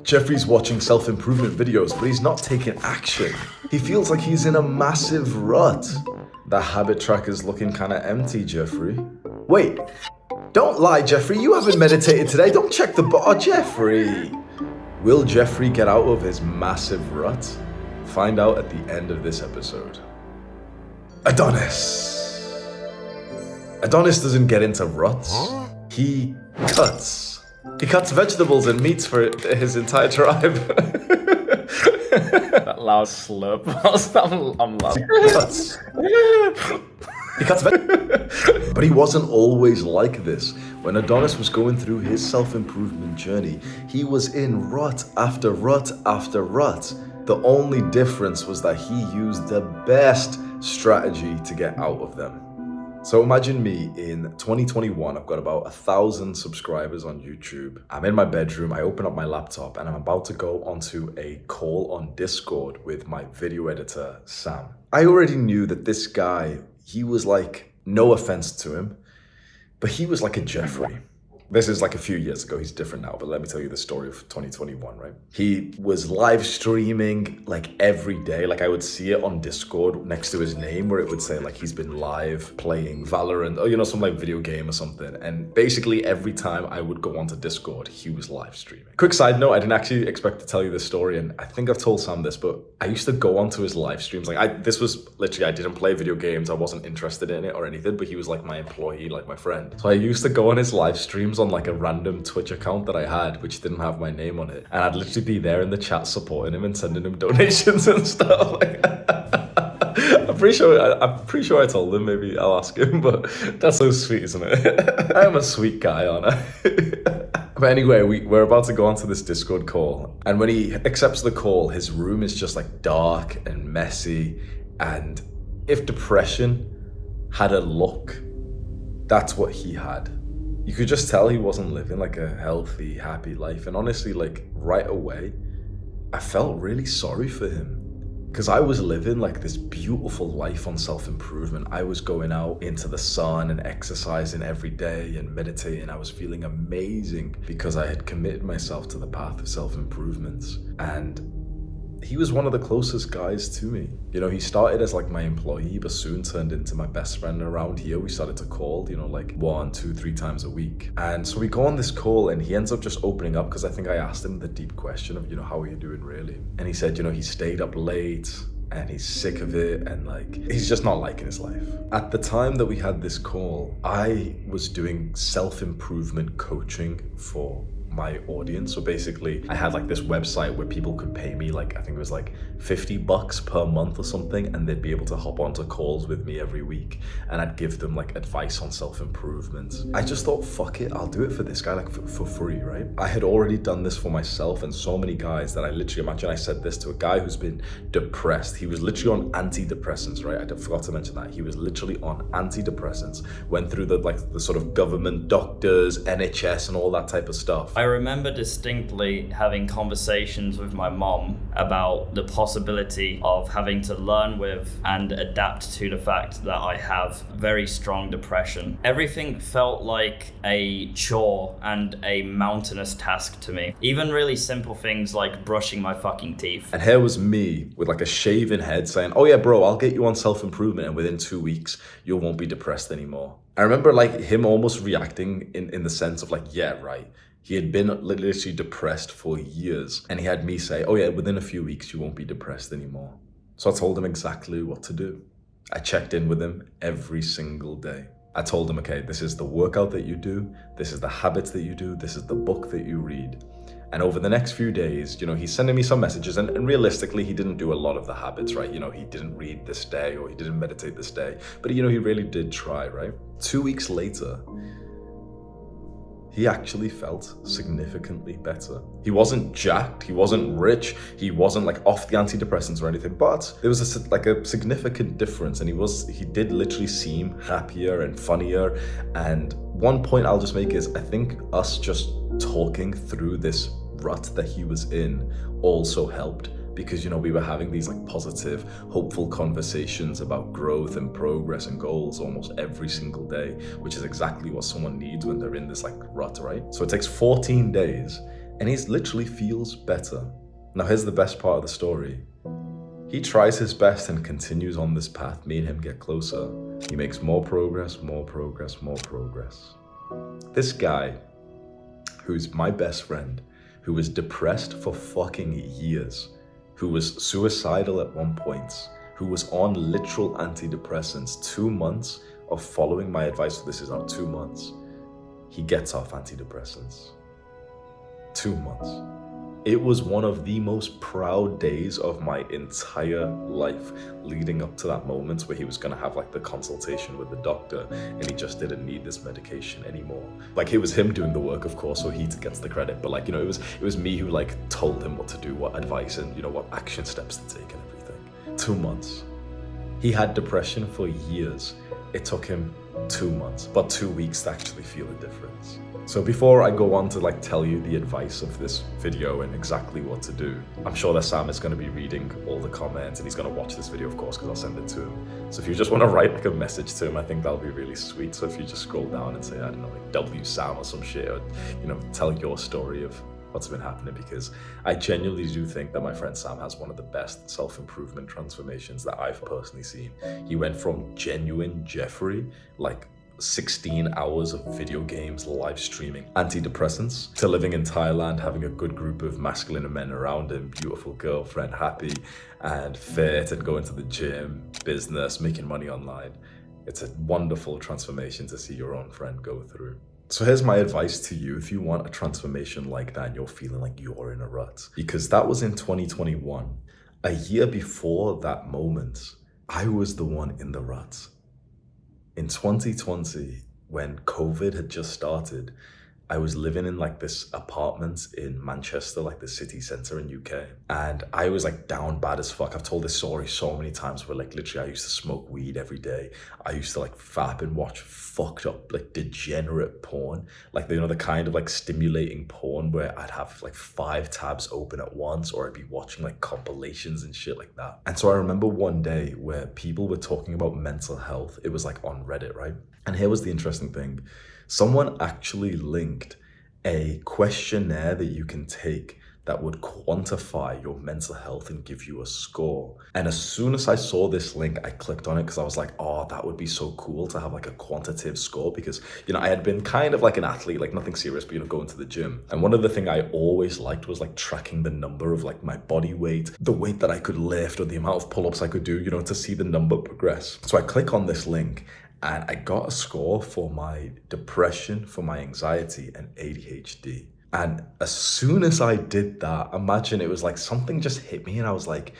Jeffrey's watching self-improvement videos, but he's not taking action. He feels like he's in a massive rut. The habit tracker's looking kinda empty, Jeffrey. Wait, don't lie, Jeffrey. You haven't meditated today. Don't check the bar, Jeffrey. Will Jeffrey get out of his massive rut? Find out at the end of this episode. Adonis. Adonis doesn't get into ruts. He cuts. He cuts vegetables and meats for his entire tribe. That loud slurp whilst I'm laughing. He cuts But he wasn't always like this. When Adonis was going through his self-improvement journey, he was in rut after rut after rut. The only difference was that he used the best strategy to get out of them. So imagine me in 2021, I've got about 1,000 subscribers on YouTube. I'm in my bedroom, I open up my laptop and I'm about to go onto a call on Discord with my video editor, Sam. I already knew that this guy, he was like, no offense to him, but he was like a Jeffrey. This is like a few years ago, he's different now, but let me tell you the story of 2021, right? He was live streaming like every day. Like I would see it on Discord next to his name where it would say like he's been live playing Valorant or, you know, some like video game or something. And basically every time I would go onto Discord, he was live streaming. Quick side note, I didn't actually expect to tell you this story. And I think I've told Sam this, but I used to go onto his live streams. Like this was literally, I didn't play video games. I wasn't interested in it or anything, but he was like my employee, like my friend. So I used to go on his live streams on like a random Twitch account that I had, which didn't have my name on it. And I'd literally be there in the chat supporting him and sending him donations and stuff. Like, I'm pretty sure I told him, maybe I'll ask him, but that's so sweet, isn't it? I am a sweet guy, aren't I? But anyway, we're about to go onto this Discord call. And when he accepts the call, his room is just like dark and messy. And if depression had a look, that's what he had. You could just tell he wasn't living like a healthy, happy life. And honestly, like right away, I felt really sorry for him. Because I was living like this beautiful life on self-improvement. I was going out into the sun and exercising every day and meditating. I was feeling amazing because I had committed myself to the path of self-improvement. And he was one of the closest guys to me. You know, he started as like my employee, but soon turned into my best friend. Around here, we started to call, you know, like 1, 2, 3 times a week. And so we go on this call and he ends up just opening up because I think I asked him the deep question of, you know, how are you doing really? And he said, you know, he stayed up late and he's sick of it and like, he's just not liking his life. At the time that we had this call, I was doing self-improvement coaching for my audience. So basically I had like this website where people could pay me like, I think it was like $50 per month or something, and they'd be able to hop onto calls with me every week and I'd give them like advice on self-improvement. I just thought, fuck it, I'll do it for this guy like for free, right? I had already done this for myself and so many guys that I literally, imagine I said this to a guy who's been depressed. He was literally on antidepressants, right? I forgot to mention that. He was literally on antidepressants, went through the sort of government, doctors, NHS and all that type of stuff. I remember distinctly having conversations with my mom about the possibility of having to learn with and adapt to the fact that I have very strong depression. Everything felt like a chore and a mountainous task to me. Even really simple things like brushing my fucking teeth. And here was me with like a shaven head saying, oh yeah, bro, I'll get you on self-improvement and within 2 weeks, you won't be depressed anymore. I remember like him almost reacting in the sense of like, yeah, right. He had been literally depressed for years. And he had me say, oh yeah, within a few weeks, you won't be depressed anymore. So I told him exactly what to do. I checked in with him every single day. I told him, okay, this is the workout that you do. This is the habits that you do. This is the book that you read. And over the next few days, you know, he's sending me some messages and realistically, he didn't do a lot of the habits, right? You know, he didn't read this day or he didn't meditate this day, but you know, he really did try, right? 2 weeks later, he actually felt significantly better. He wasn't jacked, he wasn't rich, he wasn't like off the antidepressants or anything, but there was a significant difference and he did literally seem happier and funnier. And one point I'll just make is I think us just talking through this rut that he was in also helped. Because, you know, we were having these like positive, hopeful conversations about growth and progress and goals almost every single day, which is exactly what someone needs when they're in this like rut, right? So it takes 14 days and he literally feels better. Now here's the best part of the story. He tries his best and continues on this path. Me and him get closer. He makes more progress, more progress, more progress. This guy, who's my best friend, who was depressed for fucking years, who was suicidal at one point, who was on literal antidepressants, 2 months of following my advice, so this is now 2 months, he gets off antidepressants. 2 months. It was one of the most proud days of my entire life leading up to that moment where he was gonna have like the consultation with the doctor and he just didn't need this medication anymore. Like it was him doing the work, of course, so he gets the credit, but like, you know, it was me who like told him what to do, what advice and, you know, what action steps to take and everything. 2 months. He had depression for years. It took him 2 months, but 2 weeks to actually feel a difference. So before I go on to like tell you the advice of this video and exactly what to do, I'm sure that Sam is going to be reading all the comments and he's going to watch this video, of course, because I'll send it to him. So if you just want to write like a message to him, I think that'll be really sweet. So if you just scroll down and say, I don't know, like W Sam or some shit, or, you know, tell your story of what's been happening, because I genuinely do think that my friend Sam has one of the best self-improvement transformations that I've personally seen. He went from genuine Jeffrey, like 16 hours of video games, live streaming, antidepressants, to living in Thailand, having a good group of masculine men around him, beautiful girlfriend, happy and fit, and going to the gym, business, making money online. It's a wonderful transformation to see your own friend go through. So here's my advice to you if you want a transformation like that and you're feeling like you're in a rut. Because that was in 2021. A year before that moment, I was the one in the rut. In 2020, when COVID had just started, I was living in like this apartment in Manchester, like the city centre in UK. And I was like down bad as fuck. I've told this story so many times where like literally I used to smoke weed every day. I used to like fap and watch fucked up like degenerate porn. Like, you know, the kind of like stimulating porn where I'd have like 5 tabs open at once, or I'd be watching like compilations and shit like that. And so I remember one day where people were talking about mental health. It was like on Reddit, right? And here was the interesting thing. Someone actually linked a questionnaire that you can take that would quantify your mental health and give you a score. And as soon as I saw this link, I clicked on it because I was like, oh, that would be so cool to have like a quantitative score, because, you know, I had been kind of like an athlete, like nothing serious, but, you know, going to the gym. And one of the things I always liked was like tracking the number of like my body weight, the weight that I could lift, or the amount of pull-ups I could do, you know, to see the number progress. So I click on this link and I got a score for my depression, for my anxiety and ADHD. And as soon as I did that, imagine it was like something just hit me and I was like,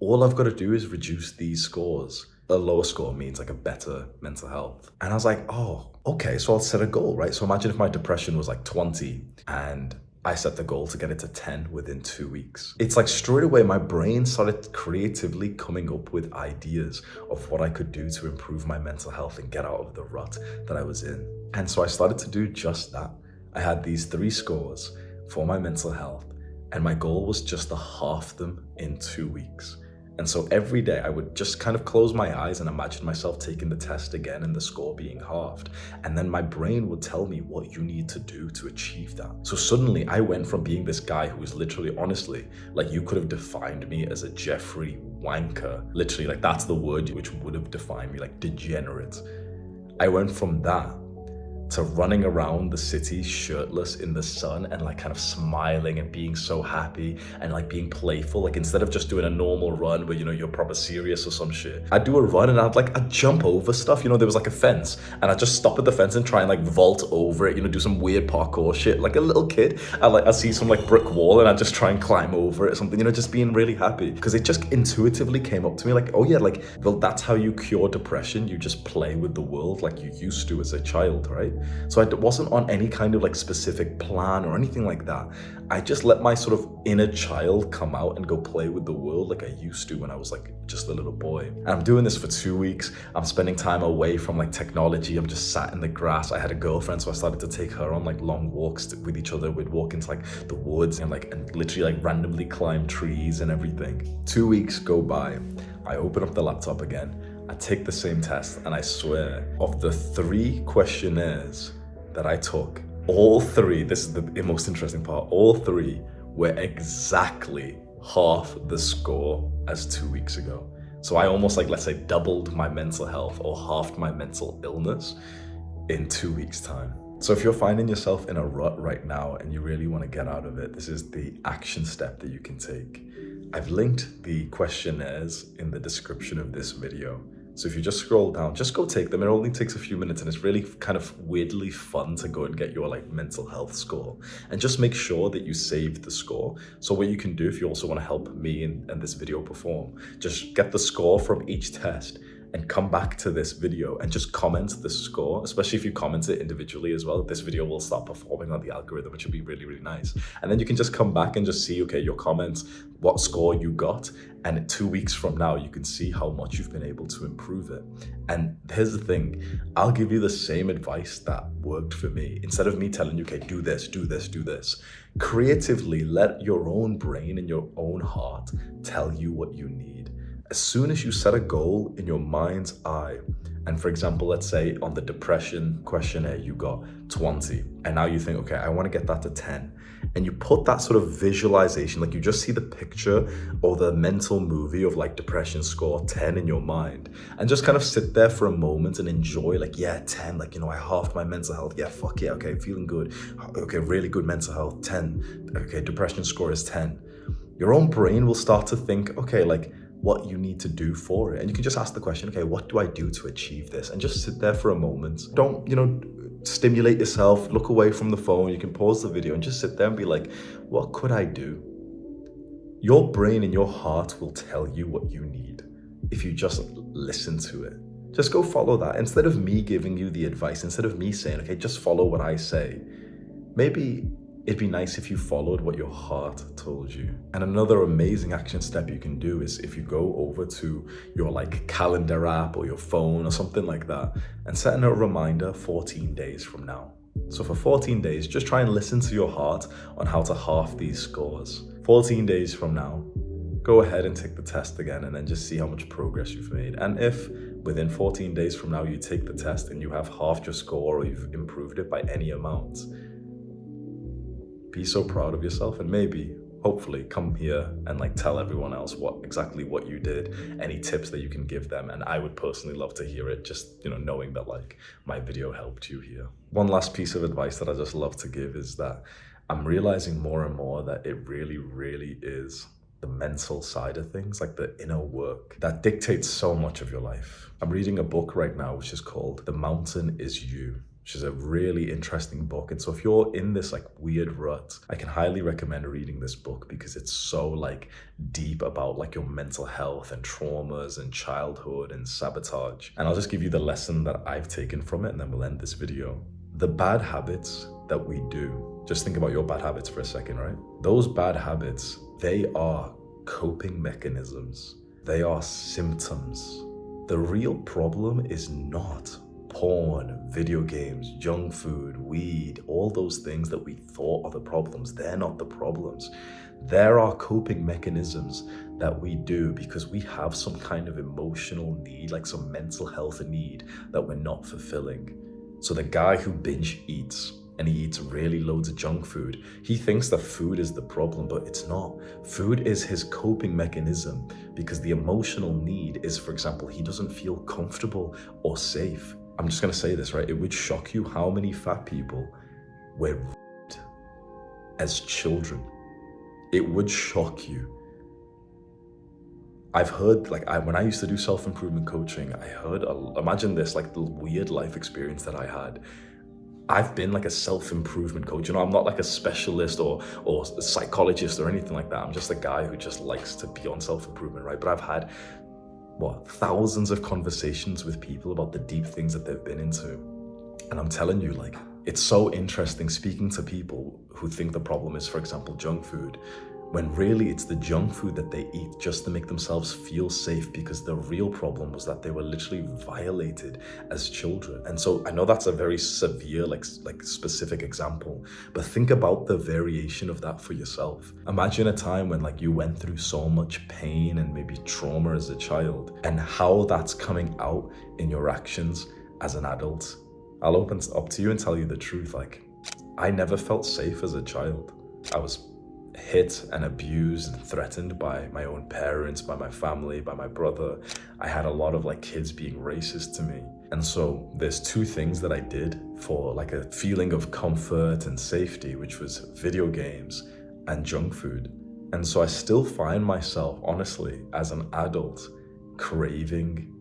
all I've got to do is reduce these scores. A lower score means like a better mental health. And I was like, oh, okay, so I'll set a goal, right? So imagine if my depression was like 20 and I set the goal to get it to 10 within 2 weeks. It's like straight away my brain started creatively coming up with ideas of what I could do to improve my mental health and get out of the rut that I was in. And so I started to do just that. I had these 3 scores for my mental health, and my goal was just to halve them in 2 weeks. And so every day I would just kind of close my eyes and imagine myself taking the test again and the score being halved. And then my brain would tell me what you need to do to achieve that. So suddenly I went from being this guy who was literally, honestly, like you could have defined me as a Jeffrey wanker. Literally, like that's the word which would have defined me, like degenerate. I went from that to running around the city shirtless in the sun and like kind of smiling and being so happy and like being playful. Like instead of just doing a normal run where, you know, you're proper serious or some shit, I'd do a run and I'd jump over stuff. You know, there was like a fence and I'd just stop at the fence and try and like vault over it, you know, do some weird parkour shit. Like a little kid, I'd see some like brick wall and I'd just try and climb over it or something, you know, just being really happy. Because it just intuitively came up to me like, oh yeah, like, well, that's how you cure depression. You just play with the world like you used to as a child, right? So I wasn't on any kind of like specific plan or anything like that. I just let my sort of inner child come out and go play with the world like I used to when I was like just a little boy. And I'm doing this for 2 weeks. I'm spending time away from like technology. I'm just sat in the grass. I had a girlfriend, so I started to take her on like long walks with each other. We'd walk into like the woods and literally like randomly climb trees and everything. 2 weeks go by. I open up the laptop again. I take the same test, and I swear, of the 3 questionnaires that I took, All three, this is the most interesting part, all three were exactly half the score as 2 weeks ago. So I almost like, let's say, doubled my mental health or halved my mental illness in 2 weeks' time. So if you're finding yourself in a rut right now and you really want to get out of it, this is the action step that you can take. I've linked the questionnaires in the description of this video. So if you just scroll down, just go take them. It only takes a few minutes and it's really kind of weirdly fun to go and get your like mental health score. And just make sure that you save the score. So what you can do if you also want to help me and this video perform, just get the score from each test and come back to this video and just comment the score, especially if you comment it individually as well. This video will start performing on the algorithm, which would be really, really nice. And then you can just come back and just see, okay, your comments, what score you got. And 2 weeks from now, you can see how much you've been able to improve it. And here's the thing, I'll give you the same advice that worked for me. Instead of me telling you, okay, do this, do this, do this, creatively let your own brain and your own heart tell you what you need. As soon as you set a goal in your mind's eye, and for example, let's say on the depression questionnaire, you got 20, and now you think, okay, I want to get that to 10. And you put that sort of visualization, like you just see the picture or the mental movie of like depression score 10 in your mind, and just kind of sit there for a moment and enjoy like, yeah, 10, like, you know, I halved my mental health. Yeah, fuck yeah, okay, feeling good. Okay, really good mental health, 10. Okay, depression score is 10. Your own brain will start to think, okay, like, what you need to do for it. And you can just ask the question, okay, what do I do to achieve this? And just sit there for a moment. Don't, stimulate yourself, look away from the phone. You can pause the video and just sit there and be like, what could I do? Your brain and your heart will tell you what you need if you just listen to it. Just go follow that. Instead of me giving you the advice, instead of me saying, okay, just follow what I say, maybe it'd be nice if you followed what your heart told you. And another amazing action step you can do is if you go over to your like calendar app or your phone or something like that and set a reminder 14 days from now. So for 14 days, just try and listen to your heart on how to half these scores. 14 days from now, go ahead and take the test again and then just see how much progress you've made. And if within 14 days from now you take the test and you have halved your score or you've improved it by any amount, be so proud of yourself, and maybe, hopefully, come here and like tell everyone else exactly what you did, any tips that you can give them. And I would personally love to hear it, just, knowing that like my video helped you here. One last piece of advice that I just love to give is that I'm realizing more and more that it really, really is the mental side of things, like the inner work, that dictates so much of your life. I'm reading a book right now, which is called The Mountain Is You, which is a really interesting book. And so if you're in this like weird rut, I can highly recommend reading this book because it's so like deep about like your mental health and traumas and childhood and sabotage. And I'll just give you the lesson that I've taken from it and then we'll end this video. The bad habits that we do, just think about your bad habits for a second, right? Those bad habits, they are coping mechanisms. They are symptoms. The real problem is not porn, video games, junk food, weed, all those things that we thought are the problems. They're not the problems. There are coping mechanisms that we do because we have some kind of emotional need, like some mental health need that we're not fulfilling. So the guy who binge eats and he eats really loads of junk food, he thinks that food is the problem, but it's not. Food is his coping mechanism because the emotional need is, for example, he doesn't feel comfortable or safe. I'm just gonna say this, right? It would shock you how many fat people were raped as children. It would shock you. I've heard, when I used to do self-improvement coaching, I heard, imagine this, like the weird life experience that I had. I've been like a self-improvement coach. I'm not like a specialist or a psychologist or anything like that. I'm just a guy who just likes to be on self-improvement, right? But I've had thousands of conversations with people about the deep things that they've been into. And I'm telling you, like, it's so interesting speaking to people who think the problem is, for example, junk food, when really it's the junk food that they eat just to make themselves feel safe, because the real problem was that they were literally violated as children. And so I know that's a very severe, like specific example, but think about the variation of that for yourself. Imagine a time when like you went through so much pain and maybe trauma as a child, and how that's coming out in your actions as an adult. I'll open up to you and tell you the truth, like, I never felt safe as a child. I was hit and abused and threatened by my own parents, by my family, by my brother. I had a lot of like kids being racist to me. And so there's two things that I did for like a feeling of comfort and safety, which was video games and junk food. And so I still find myself, honestly, as an adult, craving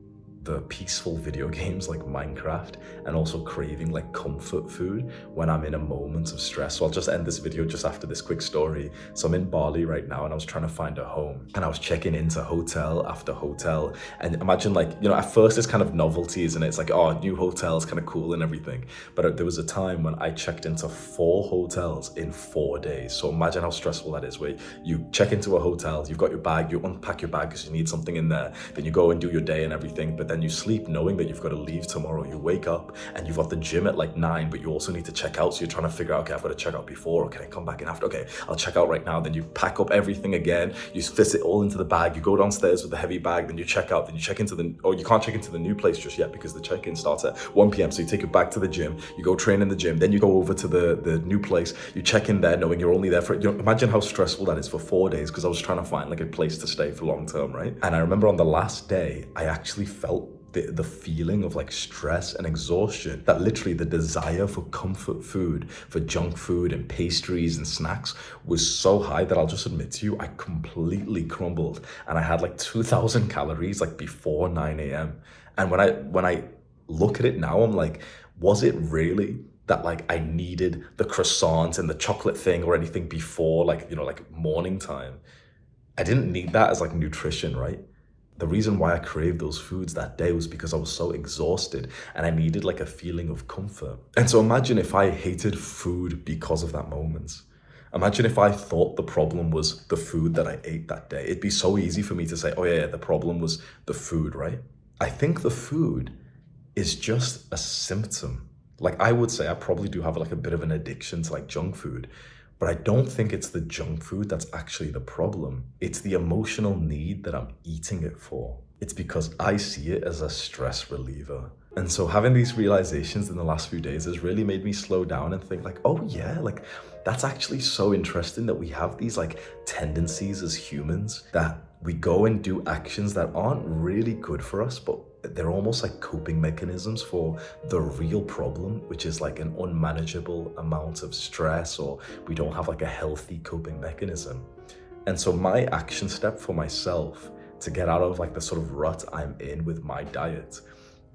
the peaceful video games like Minecraft, and also craving like comfort food when I'm in a moment of stress. So I'll just end this video just after this quick story. So I'm in Bali right now and I was trying to find a home, and I was checking into hotel after hotel. And imagine, like, you know, at first it's kind of novelty, isn't it? It's like, oh, new hotel is kind of cool and everything. But there was a time when I checked into 4 hotels in 4 days. So imagine how stressful that is, where you check into a hotel, you've got your bag, you unpack your bag because you need something in there, then you go and do your day and everything, but then you sleep knowing that you've got to leave tomorrow. You wake up and you've got the gym at like 9, but you also need to check out. So you're trying to figure out, okay, I've got to check out before, or can I come back in after? Okay, I'll check out right now. Then you pack up everything again. You fit it all into the bag. You go downstairs with the heavy bag, then you check out, then you check into you can't check into the new place just yet because the check-in starts at 1 p.m. So you take it back to the gym, you go train in the gym, then you go over to the new place, you check in there knowing you're only there for, you know, imagine how stressful that is for 4 days, because I was trying to find like a place to stay for long term, right? And I remember on the last day, I actually felt the feeling of like stress and exhaustion, that literally the desire for comfort food, for junk food and pastries and snacks was so high that I'll just admit to you, I completely crumbled. And I had like 2,000 calories like before 9 a.m. And when I look at it now, I'm like, was it really that like I needed the croissant and the chocolate thing or anything before, like, you know, like morning time? I didn't need that as like nutrition, right? The reason why I craved those foods that day was because I was so exhausted and I needed like a feeling of comfort. And so imagine if I hated food because of that moment. Imagine if I thought the problem was the food that I ate that day. It'd be so easy for me to say, oh yeah, the problem was the food, right? I think the food is just a symptom. Like, I would say I probably do have like a bit of an addiction to like junk food, but I don't think it's the junk food that's actually the problem. It's the emotional need that I'm eating it for. It's because I see it as a stress reliever. And so having these realizations in the last few days has really made me slow down and think like, oh yeah, like that's actually so interesting that we have these like tendencies as humans, that we go and do actions that aren't really good for us, but they're almost like coping mechanisms for the real problem, which is like an unmanageable amount of stress, or we don't have like a healthy coping mechanism. And so my action step for myself to get out of like the sort of rut I'm in with my diet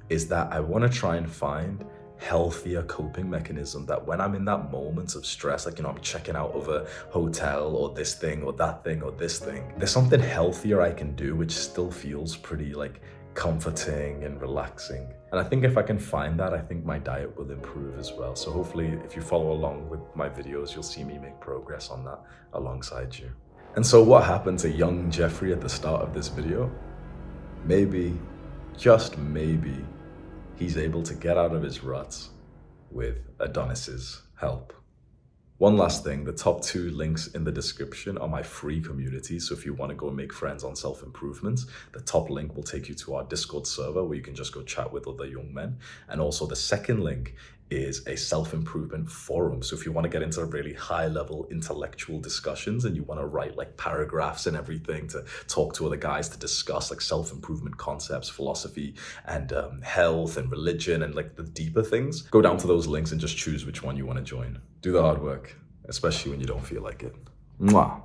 is that I want to try and find healthier coping mechanism, that when I'm in that moment of stress, like, you know, I'm checking out of a hotel or this thing or that thing or this thing, there's something healthier I can do which still feels pretty like comforting and relaxing. And I think if I can find that, I think my diet will improve as well. So hopefully if you follow along with my videos, you'll see me make progress on that alongside you. And so what happened to young Jeffrey at the start of this video? Maybe, just maybe, he's able to get out of his ruts with Adonis's help. One last thing, the top 2 links in the description are my free community. So if you want to go and make friends on self-improvement, the top link will take you to our Discord server where you can just go chat with other young men. And also the second link is a self-improvement forum. So if you want to get into really high-level intellectual discussions and you want to write like paragraphs and everything to talk to other guys to discuss like self-improvement concepts, philosophy, and health and religion and like the deeper things, go down to those links and just choose which one you want to join. Do the hard work, especially when you don't feel like it. Mwah.